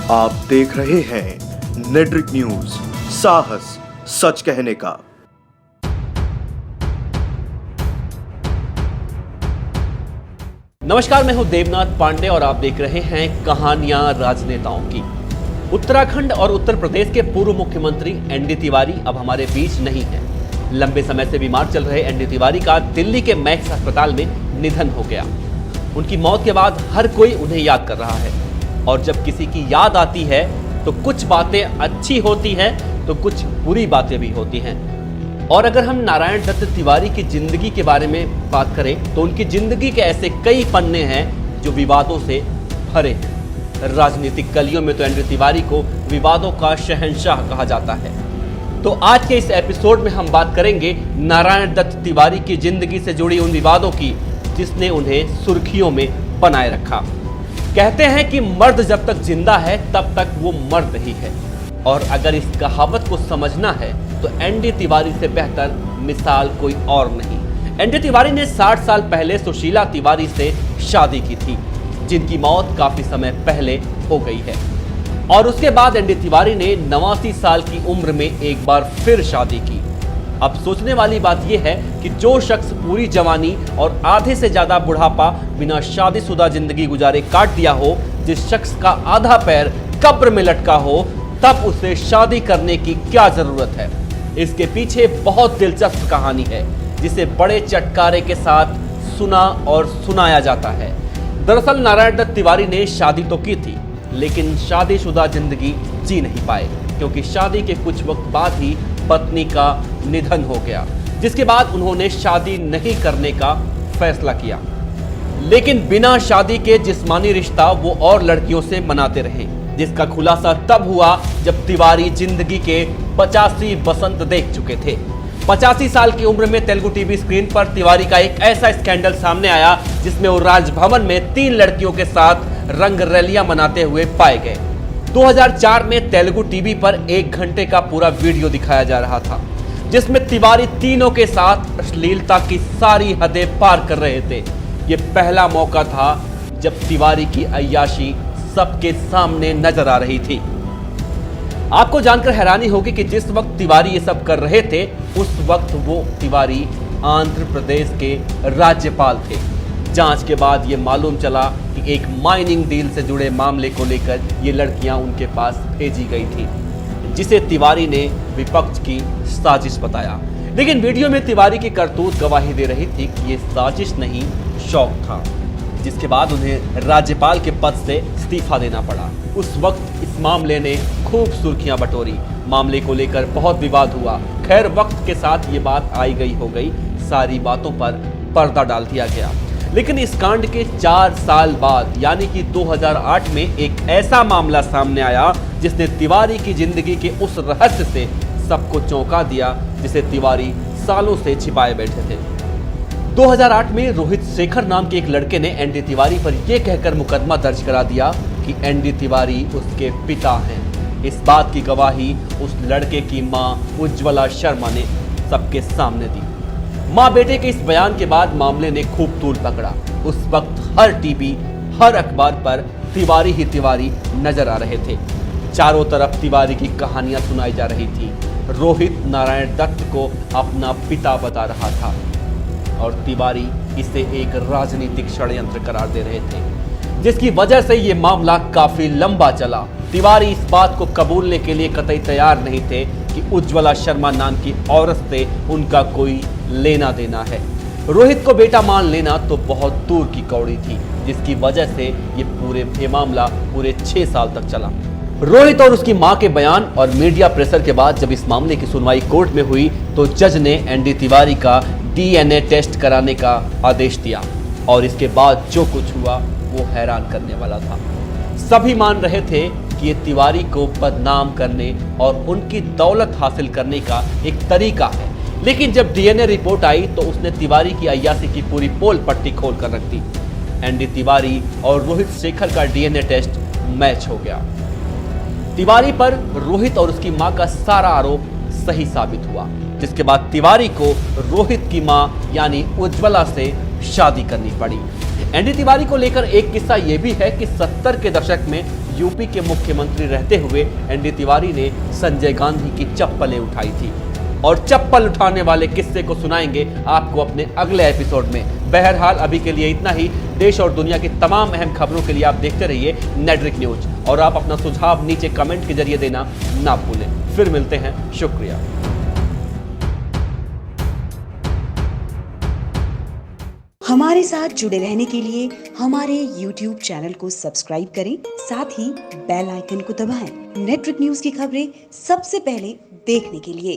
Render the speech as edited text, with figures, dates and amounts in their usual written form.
आप देख रहे हैं नेट्रिक न्यूज, साहस सच कहने का। नमस्कार, मैं हूं देवनाथ पांडे और आप देख रहे हैं कहानियां राजनेताओं की। उत्तराखंड और उत्तर प्रदेश के पूर्व मुख्यमंत्री एनडी तिवारी अब हमारे बीच नहीं है। लंबे समय से बीमार चल रहे एनडी तिवारी का दिल्ली के मैक्स अस्पताल में निधन हो गया। उनकी मौत के बाद हर कोई उन्हें याद कर रहा है और जब किसी की याद आती है तो कुछ बातें अच्छी होती हैं तो कुछ बुरी बातें भी होती हैं। और अगर हम नारायण दत्त तिवारी की जिंदगी के बारे में बात करें तो उनकी जिंदगी के ऐसे कई पन्ने हैं जो विवादों से भरे हैं। राजनीतिक कलियों में तो एनडी तिवारी को विवादों का शहंशाह कहा जाता है। तो आज के इस एपिसोड में हम बात करेंगे नारायण दत्त तिवारी की जिंदगी से जुड़ी उन विवादों की जिसने उन्हें सुर्खियों में बनाए रखा। कहते हैं कि मर्द जब तक जिंदा है तब तक वो मर्द ही है, और अगर इस कहावत को समझना है तो एनडी तिवारी से बेहतर मिसाल कोई और नहीं। एनडी तिवारी ने 60 साल पहले सुशीला तिवारी से शादी की थी, जिनकी मौत काफी समय पहले हो गई है। और उसके बाद एनडी तिवारी ने 89 साल की उम्र में एक बार फिर शादी की। अब सोचने वाली बात यह है कि जो शख्स पूरी जवानी और आधे से ज्यादा बुढ़ापा बिना शादीशुदा जिंदगी गुजारे काट दिया हो, जिस शख्स का आधा पैर कब्र में लटका हो, तब उसे शादी करने की क्या जरूरत है। इसके पीछे बहुत दिलचस्प कहानी है जिसे बड़े चटकारे के साथ सुना और सुनाया जाता है। दरअसल नारायण दत्त तिवारी ने शादी तो की थी, लेकिन शादीशुदा जिंदगी जी नहीं पाए, क्योंकि शादी के कुछ वक्त बाद ही पत्नी का निधन हो गया, जिसके बाद उन्होंने शादी नहीं करने का फैसला किया। लेकिन बिना शादी के जिस्मानी रिश्ता वो और लड़कियों से मनाते रहे, जिसका खुलासा तब हुआ जब तिवारी जिंदगी के 85 बसंत देख चुके थे। 85 साल की उम्र में तेलुगु टीवी स्क्रीन पर तिवारी का एक ऐसा स्कैंडल सामने आया जिसमें वो राजभवन में 3 लड़कियों के साथ रंग रैलियां मनाते हुए पाए गए। 2004 में तेलुगु टीवी पर 1 घंटे का पूरा वीडियो दिखाया जा रहा था, जिसमें तिवारी तीनों के साथ अश्लीलता की सारी हदें पार कर रहे थे। ये पहला मौका था जब तिवारी की अय्याशी सबके सामने नजर आ रही थी। आपको जानकर हैरानी होगी कि जिस वक्त तिवारी ये सब कर रहे थे, उस वक्त वो तिवारी आंध्र प्रदेश के राज्यपाल थे। जांच के बाद ये मालूम चला कि एक माइनिंग डील से जुड़े मामले को लेकर ये लड़कियां उनके पास भेजी गई थी, जिसे तिवारी ने विपक्ष की साजिश बताया। लेकिन वीडियो में तिवारी की करतूत गवाही दे रही थी कि ये साजिश नहीं, शौक था, जिसके बाद उन्हें राज्यपाल के पद से इस्तीफा देना पड़ा। उस वक्त इस मामले ने खूब सुर्खियां बटोरी, मामले को लेकर बहुत विवाद हुआ। खैर, वक्त के साथ ये बात आई गई हो गई, सारी बातों पर पर्दा डाल दिया गया। लेकिन इस कांड के 4 साल बाद यानी कि 2008 में एक ऐसा मामला सामने आया जिसने तिवारी की जिंदगी के उस रहस्य से सबको चौंका दिया जिसे तिवारी सालों से छिपाए बैठे थे। 2008 में रोहित शेखर नाम के एक लड़के ने एनडी तिवारी पर यह कहकर मुकदमा दर्ज करा दिया कि एनडी तिवारी उसके पिता हैं। इस बात की गवाही उस लड़के की मां उज्ज्वला शर्मा ने सबके सामने दी। मां बेटे के इस बयान के बाद मामले ने खूब तूल पकड़ा। उस वक्त हर टीवी, हर अखबार पर तिवारी ही तिवारी नजर आ रहे थे। चारों तरफ तिवारी की कहानियां सुनाई जा रही थी। रोहित नारायण दत्त को अपना पिता बता रहा था और तिवारी इसे एक राजनीतिक षड्यंत्र करार दे रहे थे, जिसकी वजह से ये मामला काफी लंबा चला। तिवारी इस बात को कबूलने के लिए कतई तैयार नहीं थे कि उज्ज्वला शर्मा नाम की औरत से उनका कोई लेना देना है। रोहित को बेटा मान लेना तो बहुत दूर की कौड़ी थी, जिसकी वजह से ये मामला पूरे 6 साल तक चला। रोहित और उसकी मां के बयान और मीडिया प्रेशर के बाद जब इस मामले की सुनवाई कोर्ट में हुई तो जज ने एनडी तिवारी का डीएनए टेस्ट कराने का आदेश दिया, और इसके बाद जो कुछ हुआ वो हैरान करने वाला था। सभी मान रहे थे कि ये तिवारी को बदनाम करने और उनकी दौलत हासिल करने का एक तरीका है, लेकिन जब डीएनए रिपोर्ट आई तो उसने तिवारी की अय्याशी की पूरी पोल पट्टी खोल कर रख दी। एनडी तिवारी और रोहित शेखर का डीएनए टेस्ट मैच हो गया। तिवारी पर रोहित और उसकी मां का सारा आरोप सही साबित हुआ, जिसके बाद तिवारी को रोहित की मां यानी उज्ज्वला से शादी करनी पड़ी। एनडी तिवारी को लेकर एक किस्सा यह भी है कि 70 के दशक में यूपी के मुख्यमंत्री रहते हुए एनडी तिवारी ने संजय गांधी की चप्पलें उठाई थी और चप्पल उठाने वाले किस्से को सुनाएंगे आपको अपने अगले एपिसोड में। बहरहाल अभी के लिए इतना ही। देश और दुनिया की तमाम अहम खबरों के लिए आप देखते रहिए नेटरिक न्यूज और आप अपना सुझाव नीचे कमेंट के जरिए देना ना भूलें। फिर मिलते हैं, शुक्रिया। हमारे साथ जुड़े रहने के लिए हमारे YouTube चैनल को सब्सक्राइब करें, साथ ही बेल आइकन को दबाएं। नेटरिक न्यूज की खबरें सबसे पहले देखने के लिए।